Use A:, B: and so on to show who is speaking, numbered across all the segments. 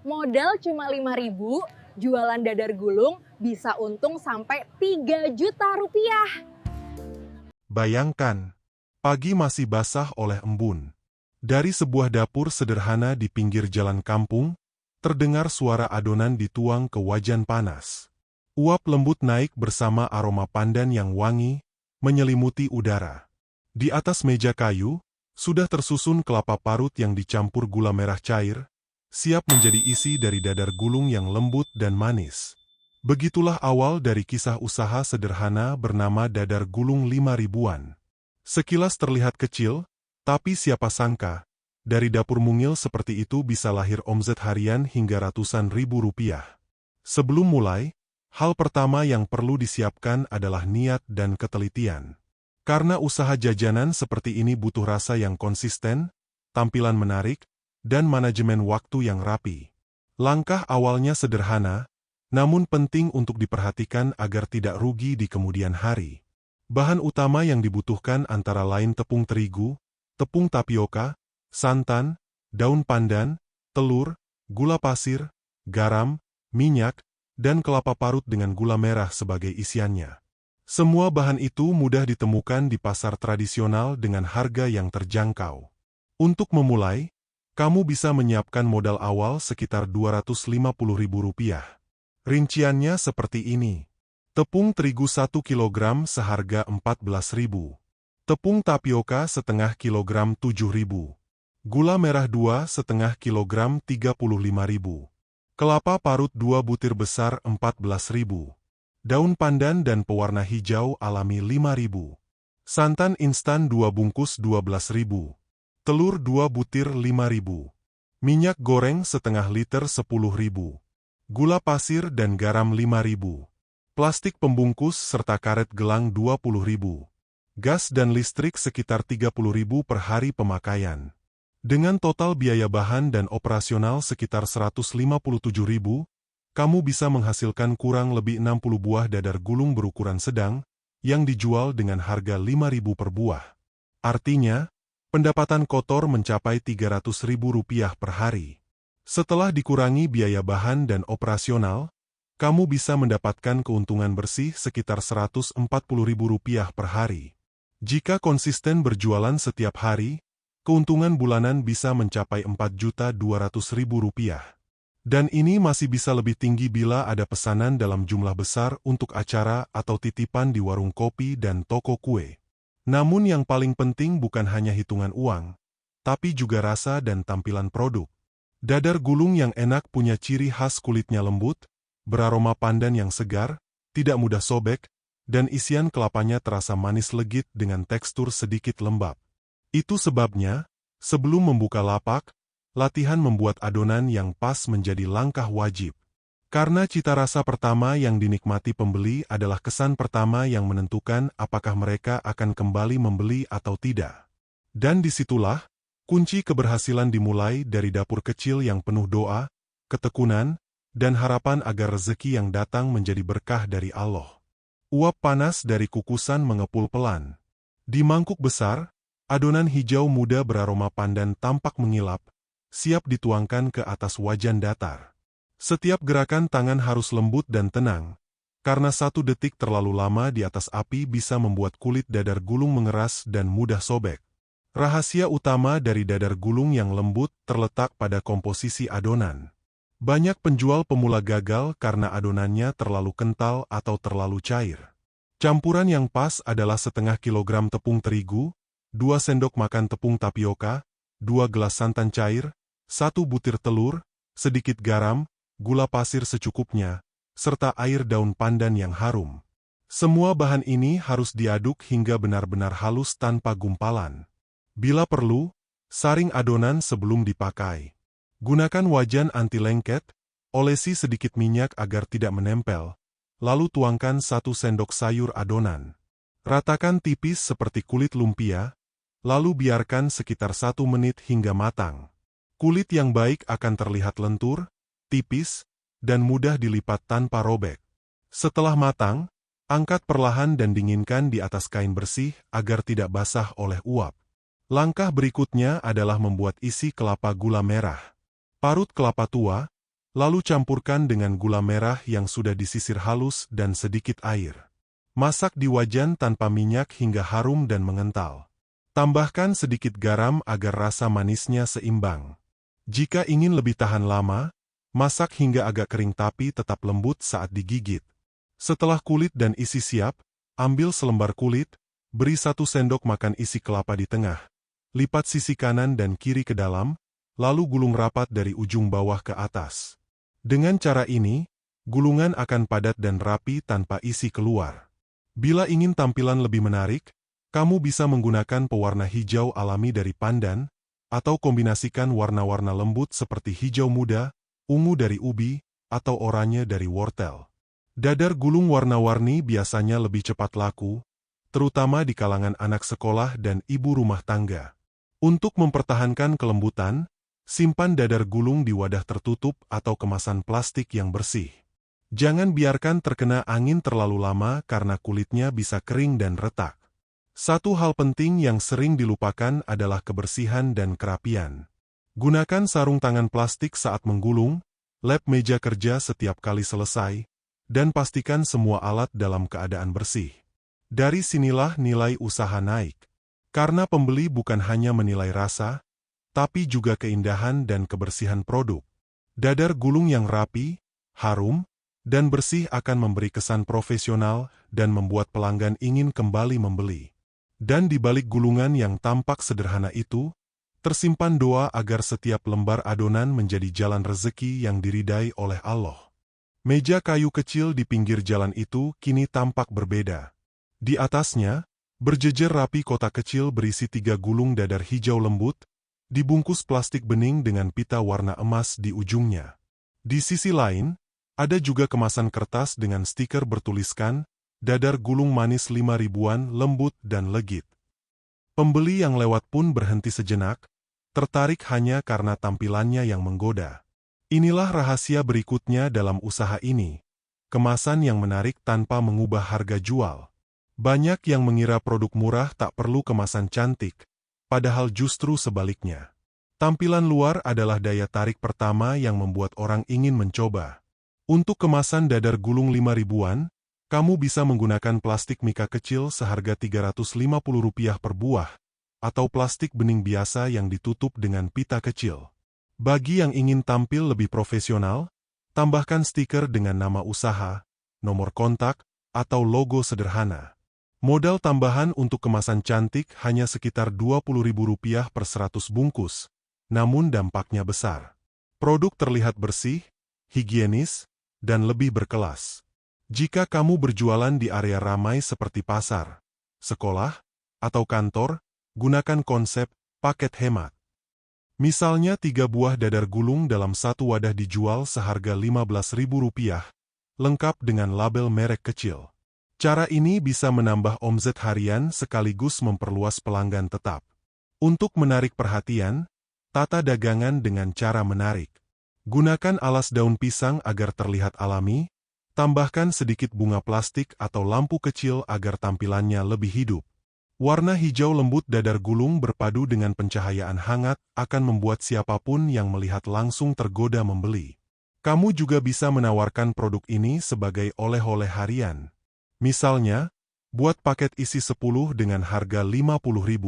A: Modal cuma 5.000, jualan dadar gulung bisa untung sampai 3 juta rupiah.
B: Bayangkan, pagi masih basah oleh embun. Dari sebuah dapur sederhana di pinggir jalan kampung, terdengar suara adonan dituang ke wajan panas. Uap lembut naik bersama aroma pandan yang wangi, menyelimuti udara. Di atas meja kayu, sudah tersusun kelapa parut yang dicampur gula merah cair, siap menjadi isi dari dadar gulung yang lembut dan manis. Begitulah awal dari kisah usaha sederhana bernama Dadar Gulung 5.000-an. Sekilas terlihat kecil, tapi siapa sangka, dari dapur mungil seperti itu bisa lahir omset harian hingga ratusan ribu rupiah. Sebelum mulai, hal pertama yang perlu disiapkan adalah niat dan ketelitian. Karena usaha jajanan seperti ini butuh rasa yang konsisten, tampilan menarik, dan manajemen waktu yang rapi. Langkah awalnya sederhana, namun penting untuk diperhatikan agar tidak rugi di kemudian hari. Bahan utama yang dibutuhkan antara lain tepung terigu, tepung tapioka, santan, daun pandan, telur, gula pasir, garam, minyak, dan kelapa parut dengan gula merah sebagai isiannya. Semua bahan itu mudah ditemukan di pasar tradisional dengan harga yang terjangkau. Untuk memulai, kamu bisa menyiapkan modal awal sekitar Rp250.000. Rinciannya seperti ini. Tepung terigu 1 kg seharga Rp14.000. Tepung tapioka setengah kilogram Rp7.000. Gula merah 2,5 kg Rp35.000. Kelapa parut 2 butir besar Rp14.000. Daun pandan dan pewarna hijau alami Rp5.000. Santan instan 2 bungkus Rp12.000. Telur 2 butir Rp5.000. Minyak goreng setengah liter Rp10.000. Gula pasir dan garam Rp5.000. Plastik pembungkus serta karet gelang Rp20.000. Gas dan listrik sekitar Rp30.000 per hari pemakaian. Dengan total biaya bahan dan operasional sekitar Rp157.000, kamu bisa menghasilkan kurang lebih 60 buah dadar gulung berukuran sedang, yang dijual dengan harga Rp5.000 per buah. Artinya, pendapatan kotor mencapai Rp300.000 per hari. Setelah dikurangi biaya bahan dan operasional, kamu bisa mendapatkan keuntungan bersih sekitar Rp140.000 per hari. Jika konsisten berjualan setiap hari, keuntungan bulanan bisa mencapai Rp4.200.000. Dan ini masih bisa lebih tinggi bila ada pesanan dalam jumlah besar untuk acara atau titipan di warung kopi dan toko kue. Namun yang paling penting bukan hanya hitungan uang, tapi juga rasa dan tampilan produk. Dadar gulung yang enak punya ciri khas kulitnya lembut, beraroma pandan yang segar, tidak mudah sobek, dan isian kelapanya terasa manis legit dengan tekstur sedikit lembab. Itu sebabnya, sebelum membuka lapak, latihan membuat adonan yang pas menjadi langkah wajib. Karena cita rasa pertama yang dinikmati pembeli adalah kesan pertama yang menentukan apakah mereka akan kembali membeli atau tidak. Dan disitulah, kunci keberhasilan dimulai dari dapur kecil yang penuh doa, ketekunan, dan harapan agar rezeki yang datang menjadi berkah dari Allah. Uap panas dari kukusan mengepul pelan. Di mangkuk besar, adonan hijau muda beraroma pandan tampak mengilap, siap dituangkan ke atas wajan datar. Setiap gerakan tangan harus lembut dan tenang, karena 1 detik terlalu lama di atas api bisa membuat kulit dadar gulung mengeras dan mudah sobek. Rahasia utama dari dadar gulung yang lembut terletak pada komposisi adonan. Banyak penjual pemula gagal karena adonannya terlalu kental atau terlalu cair. Campuran yang pas adalah setengah kilogram tepung terigu, 2 sendok makan tepung tapioka, 2 gelas santan cair, 1 butir telur, sedikit garam, gula pasir secukupnya, serta air daun pandan yang harum. Semua bahan ini harus diaduk hingga benar-benar halus tanpa gumpalan. Bila perlu, saring adonan sebelum dipakai. Gunakan wajan anti lengket, olesi sedikit minyak agar tidak menempel, lalu tuangkan 1 sendok sayur adonan. Ratakan tipis seperti kulit lumpia, lalu biarkan sekitar 1 menit hingga matang. Kulit yang baik akan terlihat lentur, tipis, dan mudah dilipat tanpa robek. Setelah matang, angkat perlahan dan dinginkan di atas kain bersih agar tidak basah oleh uap. Langkah berikutnya adalah membuat isi kelapa gula merah. Parut kelapa tua, Lalu campurkan dengan gula merah yang sudah disisir halus dan sedikit air. Masak di wajan tanpa minyak hingga harum dan mengental. Tambahkan sedikit garam agar rasa manisnya seimbang. Jika ingin lebih tahan lama, masak hingga agak kering tapi tetap lembut saat digigit. Setelah kulit dan isi siap, ambil selembar kulit, beri 1 sendok makan isi kelapa di tengah. Lipat sisi kanan dan kiri ke dalam, lalu gulung rapat dari ujung bawah ke atas. Dengan cara ini, gulungan akan padat dan rapi tanpa isi keluar. Bila ingin tampilan lebih menarik, kamu bisa menggunakan pewarna hijau alami dari pandan, atau kombinasikan warna-warna lembut seperti hijau muda, ungu dari ubi, atau oranye dari wortel. Dadar gulung warna-warni biasanya lebih cepat laku, terutama di kalangan anak sekolah dan ibu rumah tangga. Untuk mempertahankan kelembutan, simpan dadar gulung di wadah tertutup atau kemasan plastik yang bersih. Jangan biarkan terkena angin terlalu lama karena kulitnya bisa kering dan retak. Satu hal penting yang sering dilupakan adalah kebersihan dan kerapian. Gunakan sarung tangan plastik saat menggulung, lap meja kerja setiap kali selesai, dan pastikan semua alat dalam keadaan bersih. Dari sinilah nilai usaha naik. Karena pembeli bukan hanya menilai rasa, tapi juga keindahan dan kebersihan produk. Dadar gulung yang rapi, harum, dan bersih akan memberi kesan profesional dan membuat pelanggan ingin kembali membeli. Dan di balik gulungan yang tampak sederhana itu, tersimpan doa agar setiap lembar adonan menjadi jalan rezeki yang diridai oleh Allah. Meja kayu kecil di pinggir jalan itu kini tampak berbeda. Di atasnya, berjejer rapi kotak kecil berisi 3 gulung dadar hijau lembut, dibungkus plastik bening dengan pita warna emas di ujungnya. Di sisi lain, ada juga kemasan kertas dengan stiker bertuliskan, dadar gulung manis 5 ribuan lembut dan legit. Pembeli yang lewat pun berhenti sejenak, tertarik hanya karena tampilannya yang menggoda. Inilah rahasia berikutnya dalam usaha ini. Kemasan yang menarik tanpa mengubah harga jual. Banyak yang mengira produk murah tak perlu kemasan cantik, padahal justru sebaliknya. Tampilan luar adalah daya tarik pertama yang membuat orang ingin mencoba. Untuk kemasan dadar gulung 5 ribuan, kamu bisa menggunakan plastik mika kecil seharga Rp350 per buah, atau plastik bening biasa yang ditutup dengan pita kecil. Bagi yang ingin tampil lebih profesional, tambahkan stiker dengan nama usaha, nomor kontak, atau logo sederhana. Modal tambahan untuk kemasan cantik hanya sekitar Rp20.000 per 100 bungkus, namun dampaknya besar. Produk terlihat bersih, higienis, dan lebih berkelas. Jika kamu berjualan di area ramai seperti pasar, sekolah, atau kantor, gunakan konsep paket hemat. Misalnya 3 buah dadar gulung dalam satu wadah dijual seharga Rp15.000, lengkap dengan label merek kecil. Cara ini bisa menambah omset harian sekaligus memperluas pelanggan tetap. Untuk menarik perhatian, tata dagangan dengan cara menarik. Gunakan alas daun pisang agar terlihat alami, tambahkan sedikit bunga plastik atau lampu kecil agar tampilannya lebih hidup. Warna hijau lembut dadar gulung berpadu dengan pencahayaan hangat akan membuat siapapun yang melihat langsung tergoda membeli. Kamu juga bisa menawarkan produk ini sebagai oleh-oleh harian. Misalnya, buat paket isi 10 dengan harga Rp50.000.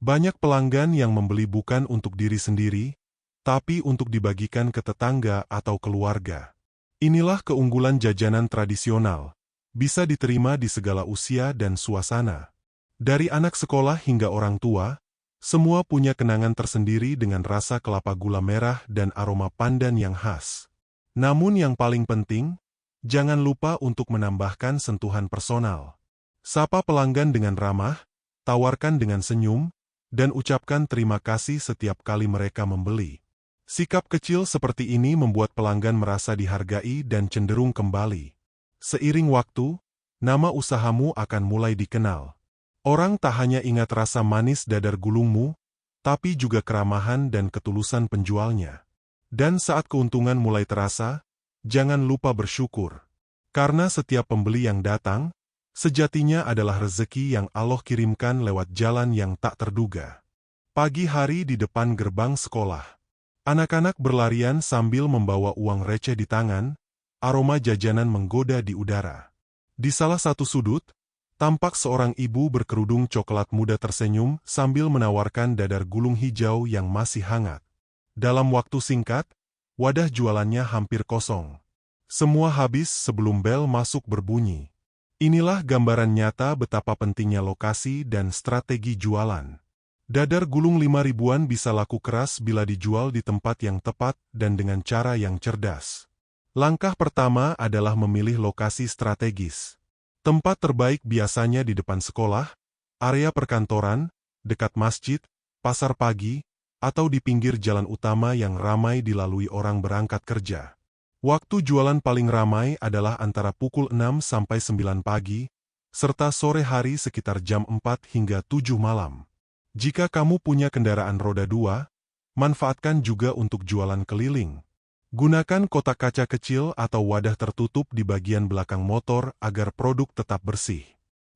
B: Banyak pelanggan yang membeli bukan untuk diri sendiri, tapi untuk dibagikan ke tetangga atau keluarga. Inilah keunggulan jajanan tradisional, bisa diterima di segala usia dan suasana. Dari anak sekolah hingga orang tua, semua punya kenangan tersendiri dengan rasa kelapa gula merah dan aroma pandan yang khas. Namun yang paling penting, jangan lupa untuk menambahkan sentuhan personal. Sapa pelanggan dengan ramah, tawarkan dengan senyum, dan ucapkan terima kasih setiap kali mereka membeli. Sikap kecil seperti ini membuat pelanggan merasa dihargai dan cenderung kembali. Seiring waktu, nama usahamu akan mulai dikenal. Orang tak hanya ingat rasa manis dadar gulungmu, tapi juga keramahan dan ketulusan penjualnya. Dan saat keuntungan mulai terasa, jangan lupa bersyukur. Karena setiap pembeli yang datang, sejatinya adalah rezeki yang Allah kirimkan lewat jalan yang tak terduga. Pagi hari di depan gerbang sekolah. Anak-anak berlarian sambil membawa uang receh di tangan, aroma jajanan menggoda di udara. Di salah satu sudut, tampak seorang ibu berkerudung coklat muda tersenyum sambil menawarkan dadar gulung hijau yang masih hangat. Dalam waktu singkat, wadah jualannya hampir kosong. Semua habis sebelum bel masuk berbunyi. Inilah gambaran nyata betapa pentingnya lokasi dan strategi jualan. Dadar gulung 5 ribuan bisa laku keras bila dijual di tempat yang tepat dan dengan cara yang cerdas. Langkah pertama adalah memilih lokasi strategis. Tempat terbaik biasanya di depan sekolah, area perkantoran, dekat masjid, pasar pagi, atau di pinggir jalan utama yang ramai dilalui orang berangkat kerja. Waktu jualan paling ramai adalah antara pukul 6 sampai 9 pagi, serta sore hari sekitar jam 4 hingga 7 malam. Jika kamu punya kendaraan roda 2, manfaatkan juga untuk jualan keliling. Gunakan kotak kaca kecil atau wadah tertutup di bagian belakang motor agar produk tetap bersih.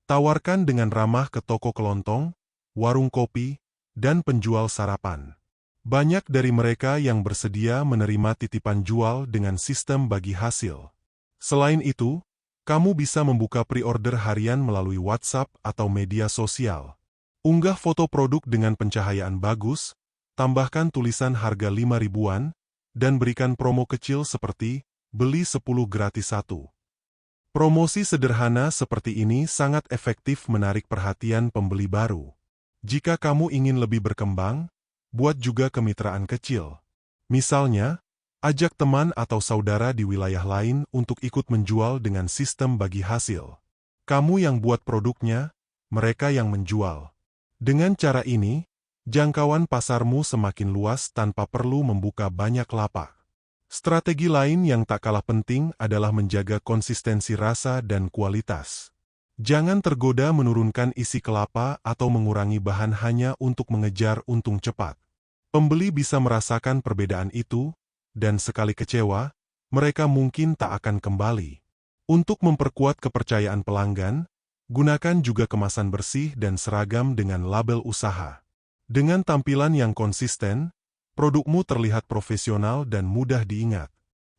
B: Tawarkan dengan ramah ke toko kelontong, warung kopi, dan penjual sarapan. Banyak dari mereka yang bersedia menerima titipan jual dengan sistem bagi hasil. Selain itu, kamu bisa membuka pre-order harian melalui WhatsApp atau media sosial. Unggah foto produk dengan pencahayaan bagus, tambahkan tulisan harga 5 ribuan, dan berikan promo kecil seperti beli 10 gratis 1. Promosi sederhana seperti ini sangat efektif menarik perhatian pembeli baru. Jika kamu ingin lebih berkembang, buat juga kemitraan kecil. Misalnya, ajak teman atau saudara di wilayah lain untuk ikut menjual dengan sistem bagi hasil. Kamu yang buat produknya, mereka yang menjual. Dengan cara ini, jangkauan pasarmu semakin luas tanpa perlu membuka banyak lapak. Strategi lain yang tak kalah penting adalah menjaga konsistensi rasa dan kualitas. Jangan tergoda menurunkan isi kelapa atau mengurangi bahan hanya untuk mengejar untung cepat. Pembeli bisa merasakan perbedaan itu, dan sekali kecewa, mereka mungkin tak akan kembali. Untuk memperkuat kepercayaan pelanggan, gunakan juga kemasan bersih dan seragam dengan label usaha. Dengan tampilan yang konsisten, produkmu terlihat profesional dan mudah diingat.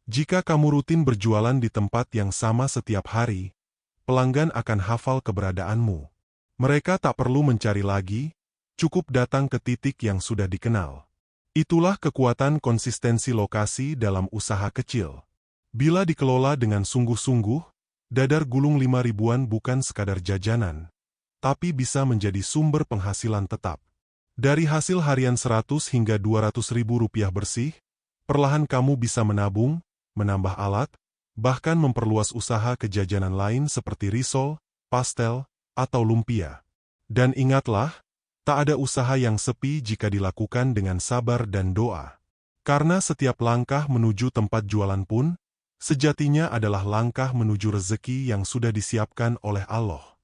B: Jika kamu rutin berjualan di tempat yang sama setiap hari, pelanggan akan hafal keberadaanmu. Mereka tak perlu mencari lagi, cukup datang ke titik yang sudah dikenal. Itulah kekuatan konsistensi lokasi dalam usaha kecil. Bila dikelola dengan sungguh-sungguh, dadar gulung 5 ribuan bukan sekadar jajanan, tapi bisa menjadi sumber penghasilan tetap. Dari hasil harian 100 hingga 200 ribu rupiah bersih, perlahan kamu bisa menabung, menambah alat, bahkan memperluas usaha ke jajanan lain seperti risol, pastel, atau lumpia. Dan ingatlah, tak ada usaha yang sepi jika dilakukan dengan sabar dan doa. Karena setiap langkah menuju tempat jualan pun, sejatinya adalah langkah menuju rezeki yang sudah disiapkan oleh Allah.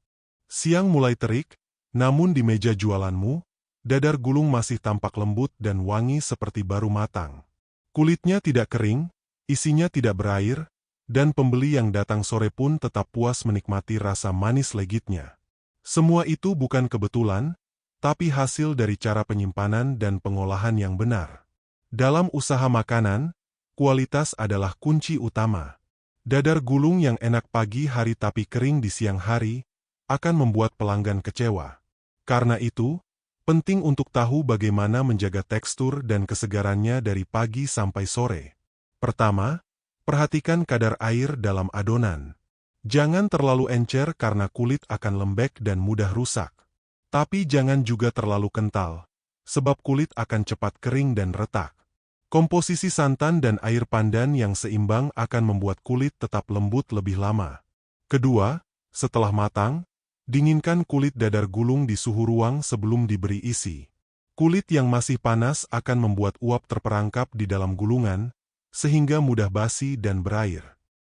B: Siang mulai terik, namun di meja jualanmu, dadar gulung masih tampak lembut dan wangi seperti baru matang. Kulitnya tidak kering, isinya tidak berair, dan pembeli yang datang sore pun tetap puas menikmati rasa manis legitnya. Semua itu bukan kebetulan, tapi hasil dari cara penyimpanan dan pengolahan yang benar. Dalam usaha makanan, kualitas adalah kunci utama. Dadar gulung yang enak pagi hari tapi kering di siang hari akan membuat pelanggan kecewa. Karena itu, penting untuk tahu bagaimana menjaga tekstur dan kesegarannya dari pagi sampai sore. Pertama, perhatikan kadar air dalam adonan. Jangan terlalu encer karena kulit akan lembek dan mudah rusak. Tapi jangan juga terlalu kental, sebab kulit akan cepat kering dan retak. Komposisi santan dan air pandan yang seimbang akan membuat kulit tetap lembut lebih lama. Kedua, setelah matang, dinginkan kulit dadar gulung di suhu ruang sebelum diberi isi. Kulit yang masih panas akan membuat uap terperangkap di dalam gulungan, sehingga mudah basi dan berair.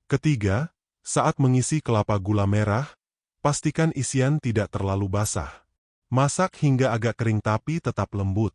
B: Ketiga, saat mengisi kelapa gula merah, pastikan isian tidak terlalu basah. Masak hingga agak kering tapi tetap lembut.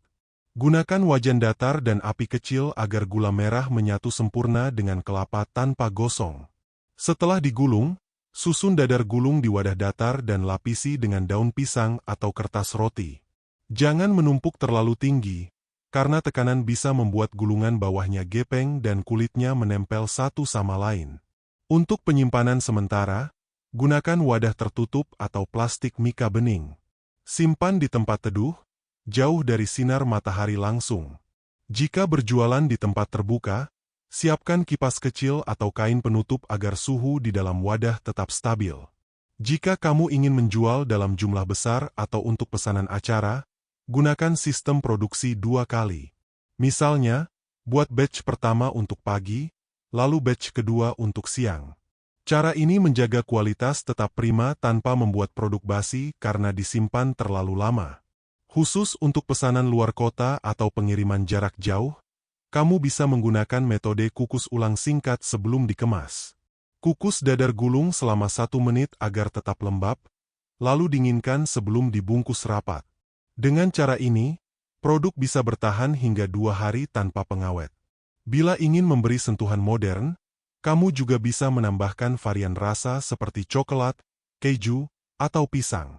B: Gunakan wajan datar dan api kecil agar gula merah menyatu sempurna dengan kelapa tanpa gosong. Setelah digulung, susun dadar gulung di wadah datar dan lapisi dengan daun pisang atau kertas roti. Jangan menumpuk terlalu tinggi, karena tekanan bisa membuat gulungan bawahnya gepeng dan kulitnya menempel satu sama lain. Untuk penyimpanan sementara, gunakan wadah tertutup atau plastik mika bening. Simpan di tempat teduh, jauh dari sinar matahari langsung. Jika berjualan di tempat terbuka, siapkan kipas kecil atau kain penutup agar suhu di dalam wadah tetap stabil. Jika kamu ingin menjual dalam jumlah besar atau untuk pesanan acara, gunakan sistem produksi 2 kali. Misalnya, buat batch pertama untuk pagi, lalu batch kedua untuk siang. Cara ini menjaga kualitas tetap prima tanpa membuat produk basi karena disimpan terlalu lama. Khusus untuk pesanan luar kota atau pengiriman jarak jauh, kamu bisa menggunakan metode kukus ulang singkat sebelum dikemas. Kukus dadar gulung selama 1 menit agar tetap lembab, lalu dinginkan sebelum dibungkus rapat. Dengan cara ini, produk bisa bertahan hingga 2 hari tanpa pengawet. Bila ingin memberi sentuhan modern, kamu juga bisa menambahkan varian rasa seperti coklat, keju, atau pisang.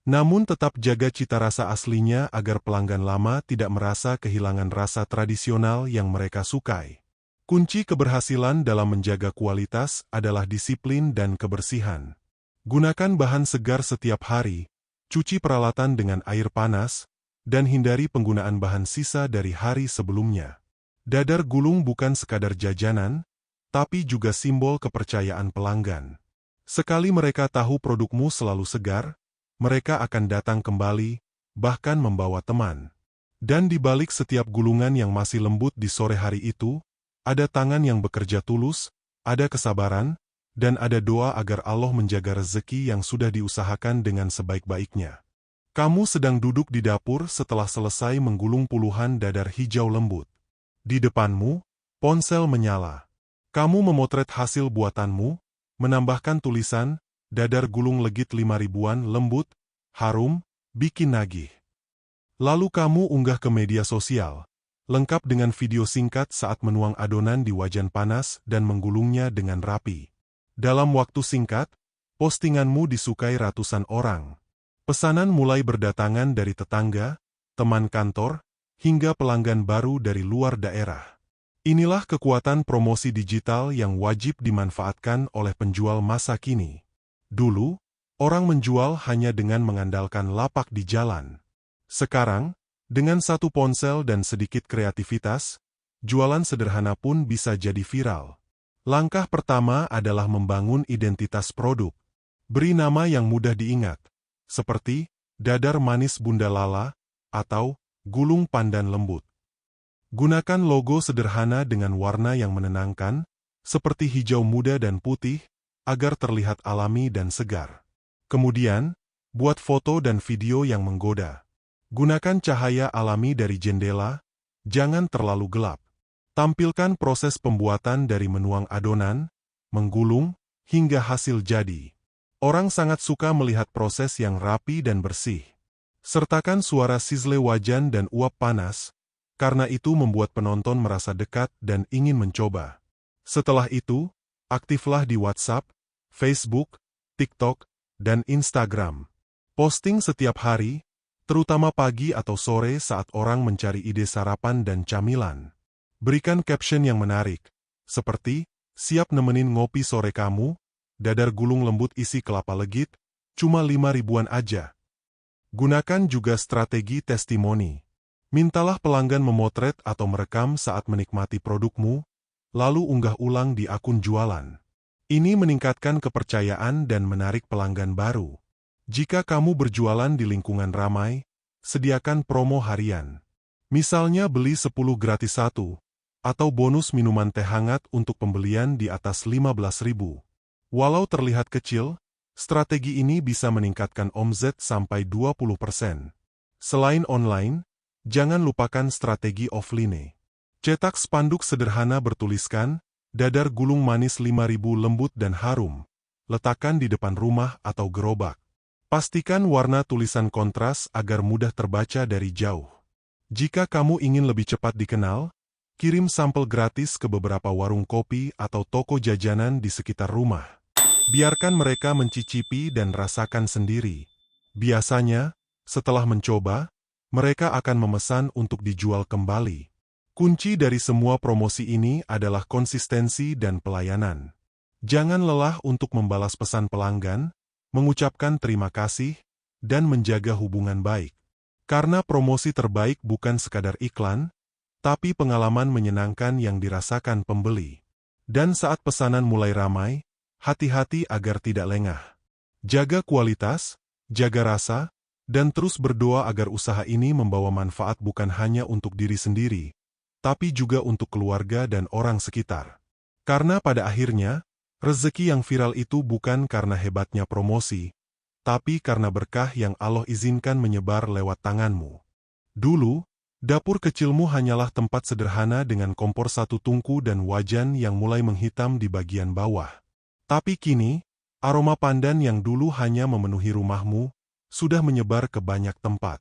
B: Namun tetap jaga cita rasa aslinya agar pelanggan lama tidak merasa kehilangan rasa tradisional yang mereka sukai. Kunci keberhasilan dalam menjaga kualitas adalah disiplin dan kebersihan. Gunakan bahan segar setiap hari, cuci peralatan dengan air panas, dan hindari penggunaan bahan sisa dari hari sebelumnya. Dadar gulung bukan sekadar jajanan, tapi juga simbol kepercayaan pelanggan. Sekali mereka tahu produkmu selalu segar, mereka akan datang kembali, bahkan membawa teman. Dan di balik setiap gulungan yang masih lembut di sore hari itu, ada tangan yang bekerja tulus, ada kesabaran, dan ada doa agar Allah menjaga rezeki yang sudah diusahakan dengan sebaik-baiknya. Kamu sedang duduk di dapur setelah selesai menggulung puluhan dadar hijau lembut. Di depanmu, ponsel menyala. Kamu memotret hasil buatanmu, menambahkan tulisan, dadar gulung legit 5 ribuan lembut, harum, bikin nagih. Lalu kamu unggah ke media sosial, lengkap dengan video singkat saat menuang adonan di wajan panas dan menggulungnya dengan rapi. Dalam waktu singkat, postinganmu disukai ratusan orang. Pesanan mulai berdatangan dari tetangga, teman kantor, hingga pelanggan baru dari luar daerah. Inilah kekuatan promosi digital yang wajib dimanfaatkan oleh penjual masa kini. Dulu, orang menjual hanya dengan mengandalkan lapak di jalan. Sekarang, dengan satu ponsel dan sedikit kreativitas, jualan sederhana pun bisa jadi viral. Langkah pertama adalah membangun identitas produk. Beri nama yang mudah diingat, seperti dadar manis Bunda Lala atau gulung pandan lembut. Gunakan logo sederhana dengan warna yang menenangkan, seperti hijau muda dan putih, agar terlihat alami dan segar. Kemudian, buat foto dan video yang menggoda. Gunakan cahaya alami dari jendela, jangan terlalu gelap. Tampilkan proses pembuatan dari menuang adonan, menggulung, hingga hasil jadi. Orang sangat suka melihat proses yang rapi dan bersih. Sertakan suara sizzle wajan dan uap panas, karena itu membuat penonton merasa dekat dan ingin mencoba. Setelah itu, aktiflah di WhatsApp, Facebook, TikTok, dan Instagram. Posting setiap hari, terutama pagi atau sore saat orang mencari ide sarapan dan camilan. Berikan caption yang menarik, seperti, siap nemenin ngopi sore kamu, dadar gulung lembut isi kelapa legit, cuma 5 ribuan aja. Gunakan juga strategi testimoni. Mintalah pelanggan memotret atau merekam saat menikmati produkmu, lalu unggah ulang di akun jualan. Ini meningkatkan kepercayaan dan menarik pelanggan baru. Jika kamu berjualan di lingkungan ramai, sediakan promo harian. Misalnya beli 10 gratis 1, atau bonus minuman teh hangat untuk pembelian di atas 15.000. Walau terlihat kecil, strategi ini bisa meningkatkan omzet sampai 20%. Selain online, jangan lupakan strategi offline. Cetak spanduk sederhana bertuliskan, dadar gulung manis 5.000 lembut dan harum. Letakkan di depan rumah atau gerobak. Pastikan warna tulisan kontras agar mudah terbaca dari jauh. Jika kamu ingin lebih cepat dikenal, kirim sampel gratis ke beberapa warung kopi atau toko jajanan di sekitar rumah. Biarkan mereka mencicipi dan rasakan sendiri. Biasanya, setelah mencoba, mereka akan memesan untuk dijual kembali. Kunci dari semua promosi ini adalah konsistensi dan pelayanan. Jangan lelah untuk membalas pesan pelanggan, mengucapkan terima kasih, dan menjaga hubungan baik. Karena promosi terbaik bukan sekadar iklan, tapi pengalaman menyenangkan yang dirasakan pembeli. Dan saat pesanan mulai ramai, hati-hati agar tidak lengah. Jaga kualitas, jaga rasa, dan terus berdoa agar usaha ini membawa manfaat bukan hanya untuk diri sendiri, tapi juga untuk keluarga dan orang sekitar. Karena pada akhirnya, rezeki yang viral itu bukan karena hebatnya promosi, tapi karena berkah yang Allah izinkan menyebar lewat tanganmu. Dulu, dapur kecilmu hanyalah tempat sederhana dengan kompor satu tungku dan wajan yang mulai menghitam di bagian bawah. Tapi kini, aroma pandan yang dulu hanya memenuhi rumahmu, sudah menyebar ke banyak tempat.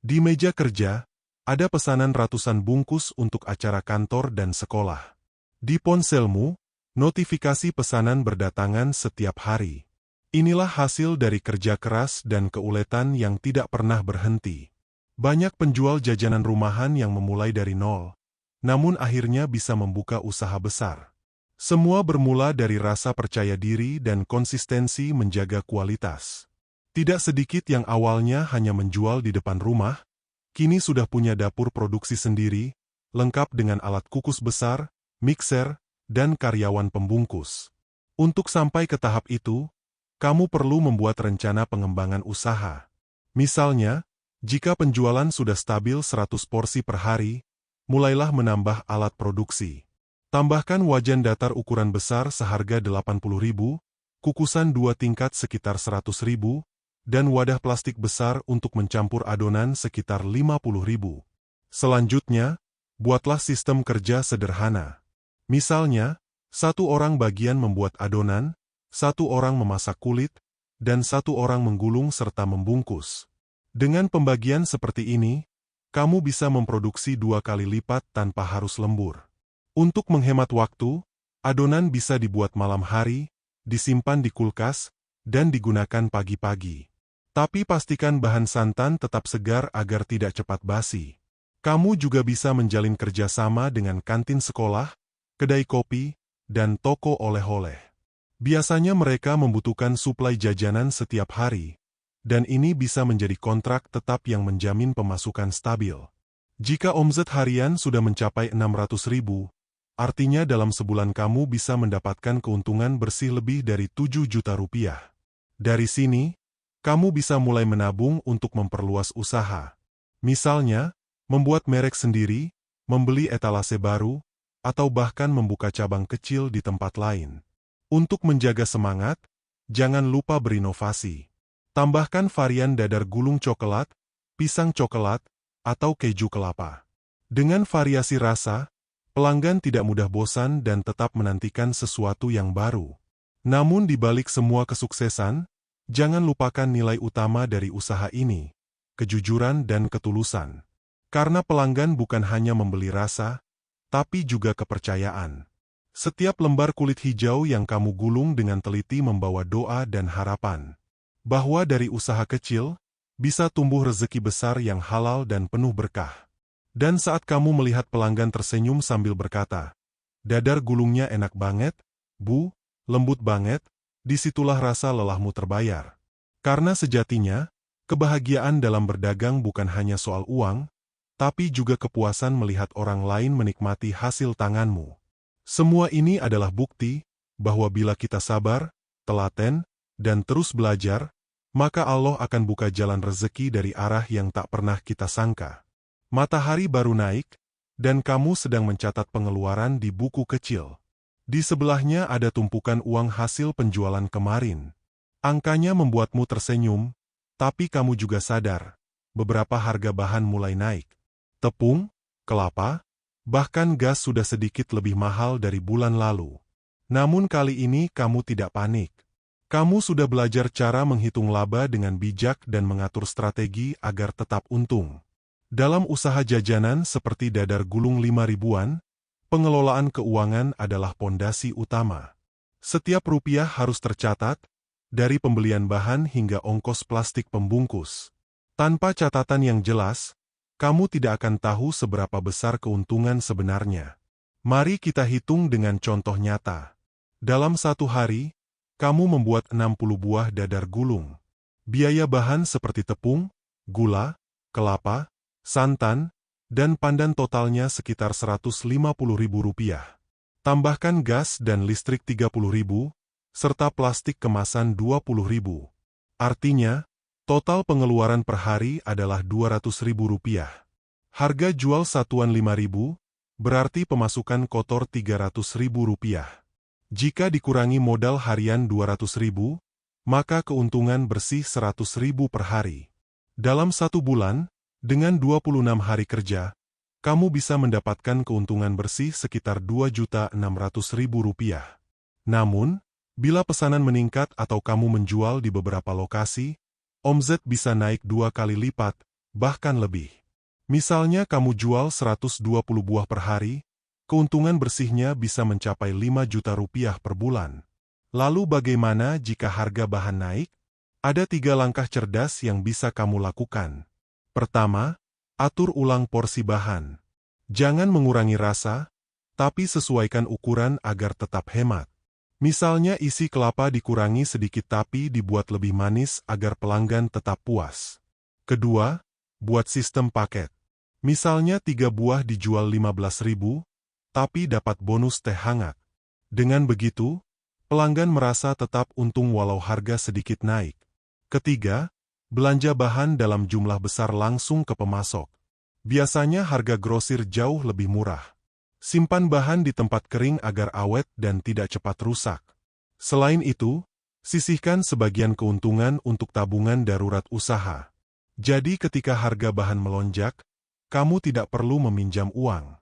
B: Di meja kerja, ada pesanan ratusan bungkus untuk acara kantor dan sekolah. Di ponselmu, notifikasi pesanan berdatangan setiap hari. Inilah hasil dari kerja keras dan keuletan yang tidak pernah berhenti. Banyak penjual jajanan rumahan yang memulai dari nol, namun akhirnya bisa membuka usaha besar. Semua bermula dari rasa percaya diri dan konsistensi menjaga kualitas. Tidak sedikit yang awalnya hanya menjual di depan rumah, kini sudah punya dapur produksi sendiri, lengkap dengan alat kukus besar, mixer, dan karyawan pembungkus. Untuk sampai ke tahap itu, kamu perlu membuat rencana pengembangan usaha. Misalnya, jika penjualan sudah stabil 100 porsi per hari, mulailah menambah alat produksi. Tambahkan wajan datar ukuran besar seharga 80.000, kukusan 2 tingkat sekitar 100.000, dan wadah plastik besar untuk mencampur adonan sekitar 50.000. Selanjutnya, buatlah sistem kerja sederhana. Misalnya, 1 orang bagian membuat adonan, 1 orang memasak kulit, dan 1 orang menggulung serta membungkus. Dengan pembagian seperti ini, kamu bisa memproduksi 2 kali lipat tanpa harus lembur. Untuk menghemat waktu, adonan bisa dibuat malam hari, disimpan di kulkas, dan digunakan pagi-pagi. Tapi pastikan bahan santan tetap segar agar tidak cepat basi. Kamu juga bisa menjalin kerjasama dengan kantin sekolah, kedai kopi, dan toko oleh-oleh. Biasanya mereka membutuhkan suplai jajanan setiap hari, dan ini bisa menjadi kontrak tetap yang menjamin pemasukan stabil. Jika omset harian sudah mencapai 600.000, artinya dalam sebulan kamu bisa mendapatkan keuntungan bersih lebih dari 7 juta rupiah. Dari sini, kamu bisa mulai menabung untuk memperluas usaha. Misalnya, membuat merek sendiri, membeli etalase baru, atau bahkan membuka cabang kecil di tempat lain. Untuk menjaga semangat, jangan lupa berinovasi. Tambahkan varian dadar gulung coklat, pisang coklat, atau keju kelapa. Dengan variasi rasa, pelanggan tidak mudah bosan dan tetap menantikan sesuatu yang baru. Namun di balik semua kesuksesan, jangan lupakan nilai utama dari usaha ini, kejujuran dan ketulusan. Karena pelanggan bukan hanya membeli rasa, tapi juga kepercayaan. Setiap lembar kulit hijau yang kamu gulung dengan teliti membawa doa dan harapan. Bahwa dari usaha kecil, bisa tumbuh rezeki besar yang halal dan penuh berkah. Dan saat kamu melihat pelanggan tersenyum sambil berkata, "Dadar gulungnya enak banget, Bu, lembut banget," disitulah rasa lelahmu terbayar. Karena sejatinya, kebahagiaan dalam berdagang bukan hanya soal uang, tapi juga kepuasan melihat orang lain menikmati hasil tanganmu. Semua ini adalah bukti bahwa bila kita sabar, telaten, dan terus belajar, maka Allah akan buka jalan rezeki dari arah yang tak pernah kita sangka. Matahari baru naik, dan kamu sedang mencatat pengeluaran di buku kecil. Di sebelahnya ada tumpukan uang hasil penjualan kemarin. Angkanya membuatmu tersenyum, tapi kamu juga sadar, beberapa harga bahan mulai naik. Tepung, kelapa, bahkan gas sudah sedikit lebih mahal dari bulan lalu. Namun kali ini kamu tidak panik. Kamu sudah belajar cara menghitung laba dengan bijak dan mengatur strategi agar tetap untung. Dalam usaha jajanan seperti dadar gulung 5 ribuan, pengelolaan keuangan adalah pondasi utama. Setiap rupiah harus tercatat, dari pembelian bahan hingga ongkos plastik pembungkus. Tanpa catatan yang jelas, kamu tidak akan tahu seberapa besar keuntungan sebenarnya. Mari kita hitung dengan contoh nyata. Dalam satu hari, kamu membuat 60 buah dadar gulung. Biaya bahan seperti tepung, gula, kelapa, santan, dan pandan totalnya sekitar Rp150.000. Tambahkan gas dan listrik Rp30.000, serta plastik kemasan Rp20.000. Artinya, total pengeluaran per hari adalah Rp200.000. Harga jual satuan Rp5.000, berarti pemasukan kotor Rp300.000. Jika dikurangi modal harian Rp200.000, maka keuntungan bersih Rp100.000 per hari. Dalam satu bulan, dengan 26 hari kerja, kamu bisa mendapatkan keuntungan bersih sekitar Rp2.600.000. Namun, bila pesanan meningkat atau kamu menjual di beberapa lokasi, omset bisa naik 2 kali lipat, bahkan lebih. Misalnya kamu jual 120 buah per hari, keuntungan bersihnya bisa mencapai Rp5 juta per bulan. Lalu bagaimana jika harga bahan naik? Ada 3 langkah cerdas yang bisa kamu lakukan. Pertama, atur ulang porsi bahan. Jangan mengurangi rasa, tapi sesuaikan ukuran agar tetap hemat. Misalnya isi kelapa dikurangi sedikit tapi dibuat lebih manis agar pelanggan tetap puas. Kedua, buat sistem paket. Misalnya 3 buah dijual Rp15.000, tapi dapat bonus teh hangat. Dengan begitu, pelanggan merasa tetap untung walau harga sedikit naik. Ketiga, belanja bahan dalam jumlah besar langsung ke pemasok. Biasanya harga grosir jauh lebih murah. Simpan bahan di tempat kering agar awet dan tidak cepat rusak. Selain itu, sisihkan sebagian keuntungan untuk tabungan darurat usaha. Jadi ketika harga bahan melonjak, kamu tidak perlu meminjam uang.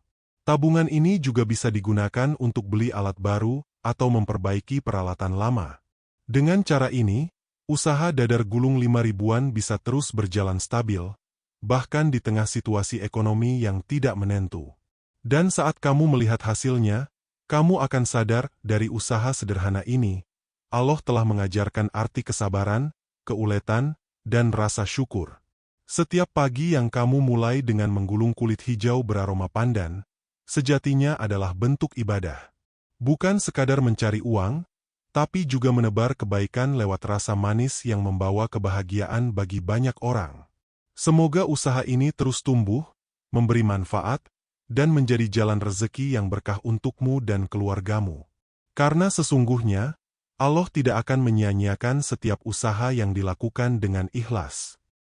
B: Tabungan ini juga bisa digunakan untuk beli alat baru atau memperbaiki peralatan lama. Dengan cara ini, usaha dadar gulung 5.000-an bisa terus berjalan stabil, bahkan di tengah situasi ekonomi yang tidak menentu. Dan saat kamu melihat hasilnya, kamu akan sadar dari usaha sederhana ini, Allah telah mengajarkan arti kesabaran, keuletan, dan rasa syukur. Setiap pagi yang kamu mulai dengan menggulung kulit hijau beraroma pandan, sejatinya adalah bentuk ibadah. Bukan sekadar mencari uang, tapi juga menebar kebaikan lewat rasa manis yang membawa kebahagiaan bagi banyak orang. Semoga usaha ini terus tumbuh, memberi manfaat, dan menjadi jalan rezeki yang berkah untukmu dan keluargamu. Karena sesungguhnya, Allah tidak akan menyia-nyiakan setiap usaha yang dilakukan dengan ikhlas.